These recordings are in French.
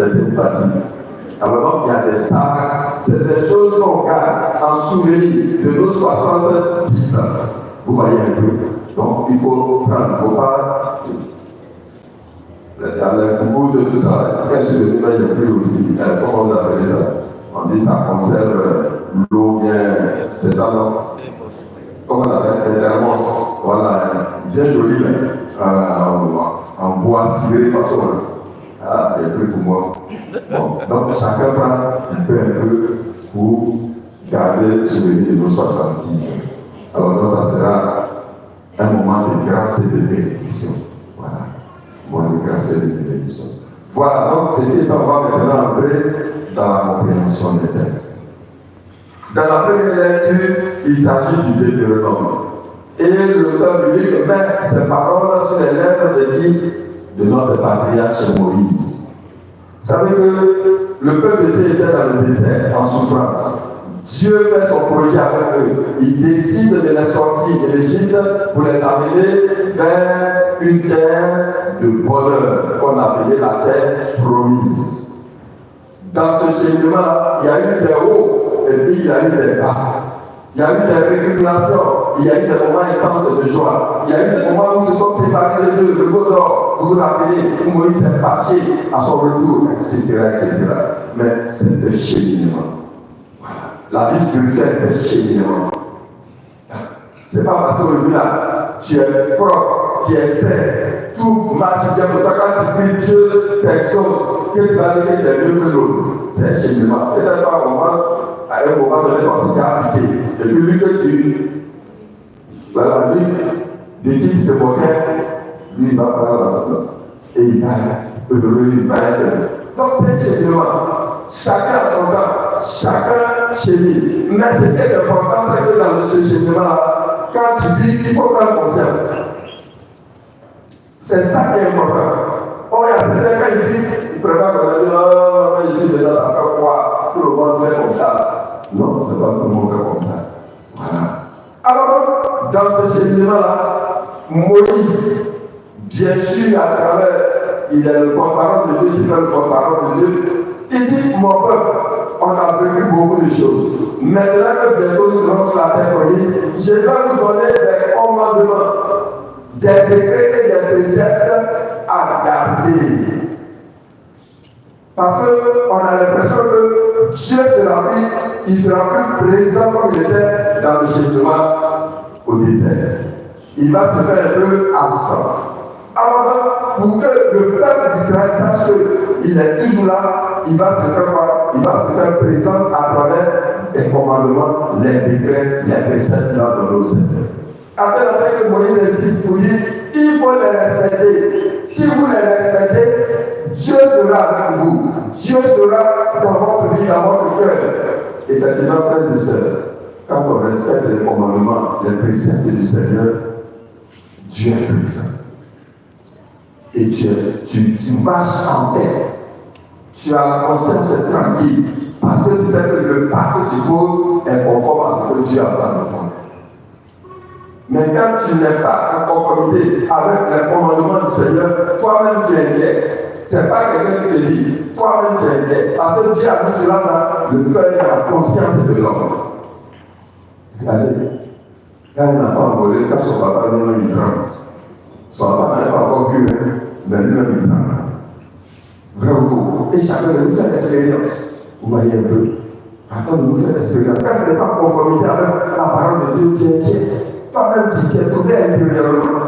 été bâtis. Alors, il y a des sacs, c'est des choses qu'on garde en souvenir de nos 70 ans. Vous voyez un peu. Donc, il faut prendre, il ne faut pas. Le goût de tout ça, quand je suis venu, il n'y a plus aussi. Comment vous appelez ça? On dit ça conserve l'eau bien. C'est ça, non? Comment on appelle les thermos? Voilà, bien joli, en bois ciré, façon. Ah, il n'y a plus pour moi. Bon, donc chacun prend un peu pour garder le souvenir de nos 70. Alors donc ça sera un moment de grâce et de bénédiction. Voilà, un moment de grâce et de bénédiction. Voilà, donc ceci étant, on va maintenant entrer dans la compréhension des textes. Dans la première lecture, il s'agit du Deutéronome. Et l'auteur biblique met ces paroles sur les lèvres de notre patriarche Moïse. Vous savez que le peuple de Dieu était dans le désert, en souffrance. Dieu fait son projet avec eux. Il décide de les sortir de l'Égypte pour les amener vers une terre de bonheur, qu'on appelait la terre promise. Dans ce cheminement-là, il y a eu des hauts et puis il y a eu des bas. Il y a eu des récriminations, il y a eu des moments intenses de joie. Il y a eu des moments où se sont séparés les deux, le veau d'or, vous vous rappelez, où Moïse s'est fâché à son retour, etc., etc. Mais c'est un cheminement. Voilà. La vie spirituelle est un cheminement. C'est pas parce qu'aujourd'hui là, tu es propre, tu es sain, tout marche bien pour toi. Quand tu pries Dieu, t'exauces, que tu vas dire que c'est mieux que l'autre. C'est un cheminement. Peut-être pas à un moment donné, quand tu t'es appliqué. Et puis lui que tu. Voilà, lui, de qui tu te moquais, lui il va prendre la sentence. Et il va être heureux, il va être heureux. Donc c'est un cheminement. Chacun a son temps, chacun chemine. Mais ce qui est important, c'est que dans ce cheminement-là, quand tu vis, il faut prendre conscience. C'est ça qui est important. Oh, il y a certains quand ils vivent, ils préparent qu'on a dit non, je suis déjà à faire quoi? Tout le monde fait comme ça. Non, c'est pas tout le monde fait comme ça. Voilà. Alors, dans ce cheminement-là, Moïse, bien sûr, à travers, il est le porte-parole de Dieu, il fait le porte-parole de Dieu. Il dit, mon peuple, on a vécu beaucoup de choses. Maintenant que bientôt nous serons sur la terre promise, je vais vous donner des commandements, des décrets et des préceptes à garder. Parce qu'on a l'impression que Dieu il sera plus présent comme il était dans le cheminement au désert. Il va se faire un peu absence. Alors, pour que le peuple d'Israël sache qu'il est toujours là, il va se faire quoi? Il va se faire présence à travers les commandements, les décrets, les préceptes dans nos Seigneur. Après la fin que Moïse insiste pour dire, il faut les respecter. Si vous les respectez, Dieu sera avec vous. Dieu sera dans votre vie, dans votre cœur. Effectivement, frères et sœurs, quand on respecte les commandements, les préceptes du Seigneur, Dieu est présent. Et tu marches en paix. Tu as la conscience tranquille. Parce que tu sais que le pas que tu poses est conforme à ce que Dieu a parlé de toi. Mais quand tu n'es pas en conformité avec les commandements du Seigneur, toi-même tu es inquiet. Ce n'est pas quelqu'un qui te dit, toi-même tu es inquiet. Parce que Dieu a mis cela dans le cœur et la conscience de l'homme. Regardez, quand un enfant volé, quand son papa lui-même il tremble. Son papa n'a pas encore vu, mais lui-même il tremble. Vrai ou faux? Et chacun de nous fait l'expérience. Vous voyez un peu? Chacun de nous fait l'expérience. Quand tu n'es pas en conformité avec la parole de Dieu, tu es inquiet. Toi-même, tu es troublé intérieurement.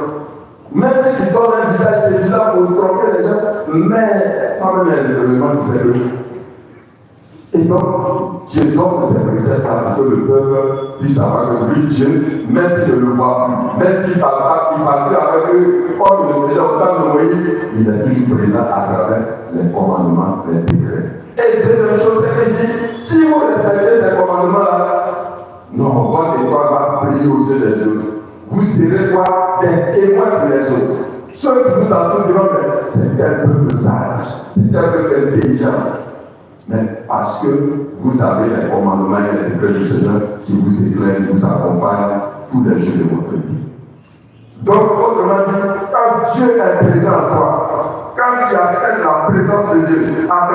Même si tu donnes un visage, c'est bizarre pour tromper les gens, mais toi-même, intérieurement, tu sais que. Et donc, Dieu donne ses préceptes pour que le peuple puisse savoir que lui, Dieu, même s'il ne le voit plus, même s'il ne parle plus avec eux, comme il le faisait au temps de Moïse, il est toujours présent à travers les commandements, les décrets. Et deuxième chose, c'est qu'il dit, si vous respectez ces commandements-là, non, votre étoile va briller aux yeux des autres. Vous serez quoi? Des témoins pour les autres. Ceux qui vous entendent diront, c'est un peuple sage, c'est un peuple intelligent. Mais parce que vous avez les commandements et les décrets du Seigneur qui vous éclairent, qui vous accompagnent tous les jours de votre vie. Donc, autrement dit, quand Dieu est présent en toi, quand tu acceptes la présence de Dieu,